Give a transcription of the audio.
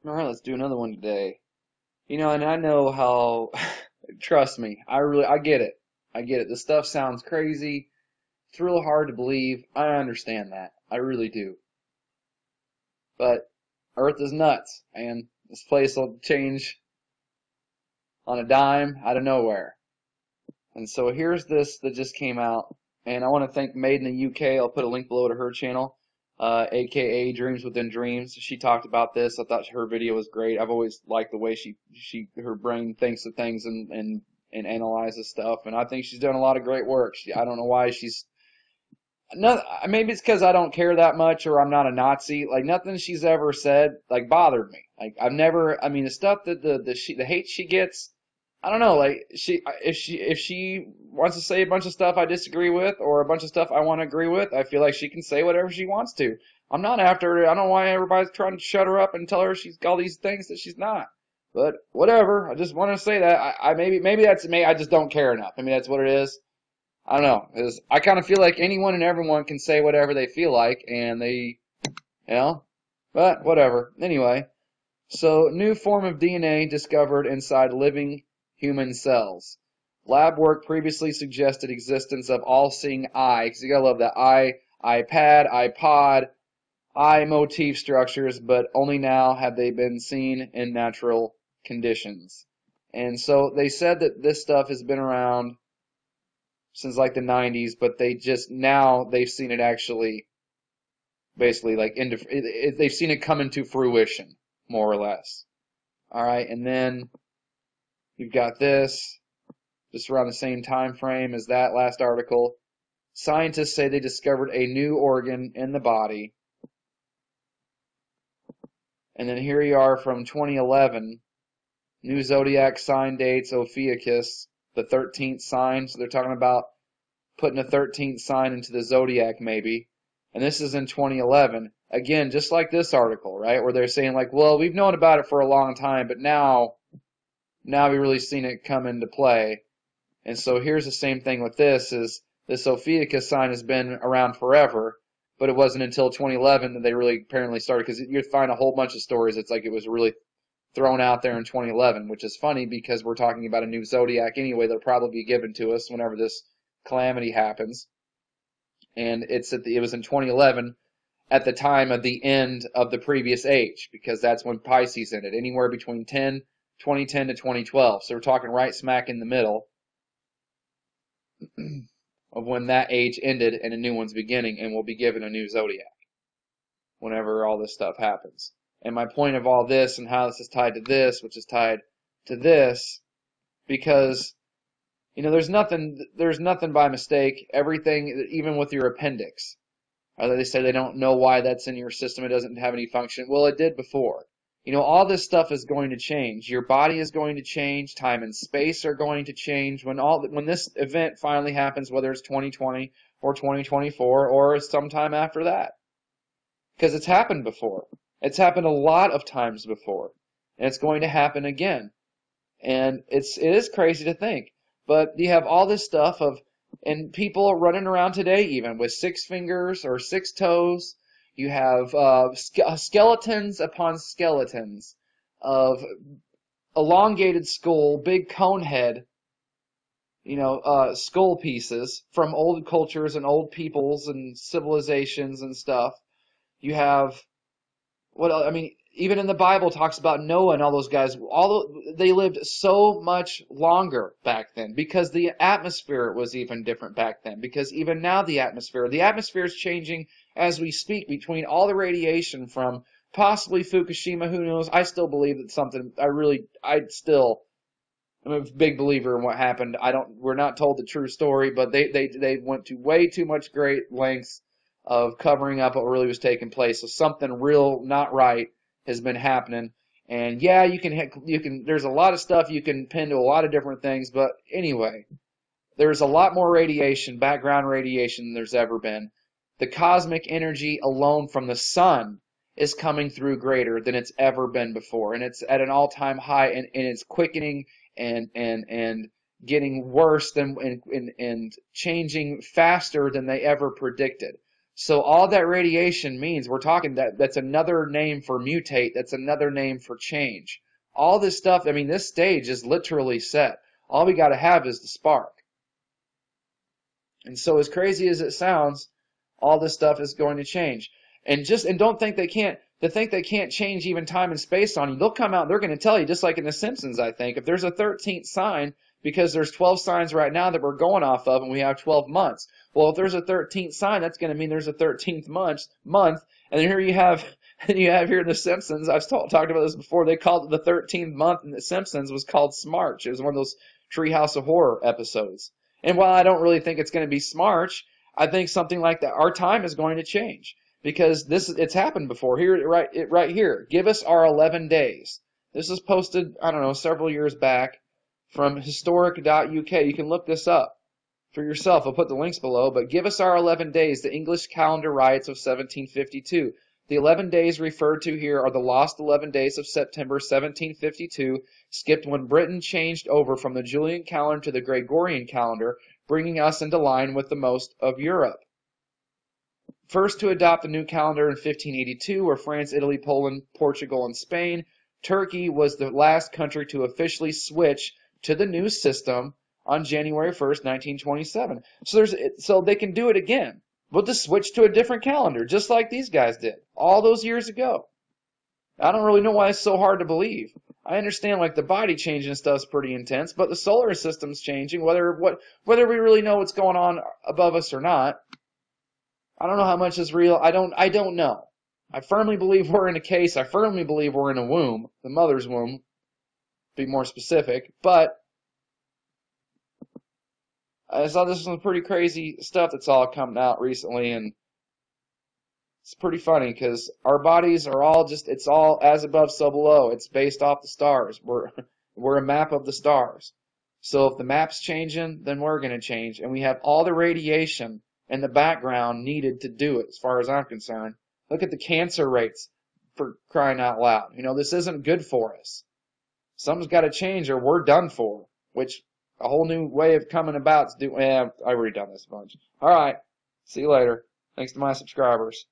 All right, let's do another one today. And I know how, trust me, I get it. I get it. This stuff sounds crazy. It's real hard to believe. I understand that. I really do. But Earth is nuts, and this place will change on a dime out of nowhere. And so here's this that just came out, and I want to thank MAID in the UK. I'll put a link below to her channel, aka Dreams Within Dreams. She talked about this. I thought her video was great. I've always liked the way her brain thinks of things and analyzes stuff, and I think she's done a lot of great work. I don't know why she's no, maybe it's because I don't care that much or I'm not a Nazi. Like nothing she's ever said like bothered me. Like I've never. I mean, the stuff that the hate she gets. I don't know. Like if she wants to say a bunch of stuff I disagree with or a bunch of stuff I want to agree with, I feel like she can say whatever she wants to. I'm not after her. I don't know why everybody's trying to shut her up and tell her she's all these things that she's not. But whatever. I just want to say that I maybe that's me. I just don't care enough. I mean, that's what it is. I don't know, 'cause I kind of feel like anyone and everyone can say whatever they feel like, and but whatever. Anyway, so new form of DNA discovered inside living human cells. Lab work previously suggested existence of all-seeing eye, because you gotta love that iPad, iPod, eye motif structures, but only now have they been seen in natural conditions. And so they said that this stuff has been around since like the 90s, but they've seen it actually basically like they've seen it come into fruition more or less. All right, and then you've got this just around the same time frame as that last article. Scientists say they discovered a new organ in the body, and then here you are from 2011. New zodiac sign dates Ophiuchus, the 13th sign. So they're talking about putting a 13th sign into the zodiac maybe. And this is in 2011. Again, just like this article, right? Where they're saying like, well, we've known about it for a long time, but now we've really seen it come into play. And so here's the same thing with this is this Ophiuchus sign has been around forever, but it wasn't until 2011 that they really apparently started, because you'd find a whole bunch of stories. It's like it was really thrown out there in 2011, which is funny because we're talking about a new zodiac anyway that'll probably be given to us whenever this calamity happens. And it was in 2011 at the time of the end of the previous age, because that's when Pisces ended, anywhere between 2010 to 2012. So we're talking right smack in the middle of when that age ended and a new one's beginning, and we'll be given a new zodiac whenever all this stuff happens. And my point of all this and how this is tied to this, which is tied to this, because there's nothing by mistake. Everything, even with your appendix, they say they don't know why that's in your system. It doesn't have any function. Well, it did before. All this stuff is going to change. Your body is going to change. Time and space are going to change. When this event finally happens, whether it's 2020 or 2024 or sometime after that, because it's happened before. It's happened a lot of times before, and it's going to happen again. And it is crazy to think. But you have all this stuff and people running around today even with 6 fingers or 6 toes. You have skeletons upon skeletons of elongated skull, big cone head, skull pieces from old cultures and old peoples and civilizations and stuff. You have even in the Bible talks about Noah and all those guys. They lived so much longer back then because the atmosphere was even different back then. Because even now the atmosphere is changing as we speak between all the radiation from possibly Fukushima. Who knows? I still believe that something. I'm a big believer in what happened. We're not told the true story, but they went to way too much great lengths of covering up what really was taking place. So something real not right has been happening. And yeah, there's a lot of stuff you can pin to a lot of different things, but anyway, there's a lot more radiation, background radiation, than there's ever been. The cosmic energy alone from the sun is coming through greater than it's ever been before, and it's at an all-time high, and it's quickening and getting worse and changing faster than they ever predicted. So all that radiation means, we're talking that's another name for mutate, that's another name for change. All this stuff, I mean, this stage is literally set. All we got to have is the spark. And so as crazy as it sounds, all this stuff is going to change. And don't think they can't, to think they can't change even time and space on you. They'll come out and they're going to tell you, just like in The Simpsons, I think, if there's a 13th sign, because there's 12 signs right now that we're going off of and we have 12 months. Well, if there's a 13th sign, that's going to mean there's a 13th month. And then here you have here in The Simpsons, I've talked about this before, they called it the 13th month in The Simpsons was called Smarch. It was one of those Treehouse of Horror episodes. And while I don't really think it's going to be Smarch, I think something like that, our time is going to change. Because it's happened before. Here, right here. Give us our 11 days. This was posted, I don't know, several years back from historic.uk. You can look this up for yourself. I'll put the links below. But give us our 11 days, the English calendar riots of 1752. The 11 days referred to here are the lost 11 days of September 1752, skipped when Britain changed over from the Julian calendar to the Gregorian calendar, bringing us into line with the most of Europe. First to adopt the new calendar in 1582 were France, Italy, Poland, Portugal, and Spain. Turkey was the last country to officially switch to the new system on January 1st, 1927. So they can do it again. We'll just switch to a different calendar, just like these guys did all those years ago. I don't really know why it's so hard to believe. I understand like the body changing stuff's pretty intense, but the solar system's changing, whether we really know what's going on above us or not. I don't know how much is real. I don't know. I firmly believe we're in a case. I firmly believe we're in a womb, the mother's womb, to be more specific. But I saw this some pretty crazy stuff that's all coming out recently, and it's pretty funny because our bodies are all it's all as above, so below. It's based off the stars. We're a map of the stars. So if the map's changing, then we're going to change. And we have all the radiation in the background needed to do it, as far as I'm concerned. Look at the cancer rates, for crying out loud. You know, this isn't good for us. Something's got to change or we're done for, which a whole new way of coming about is I've already done this a bunch. All right. See you later. Thanks to my subscribers.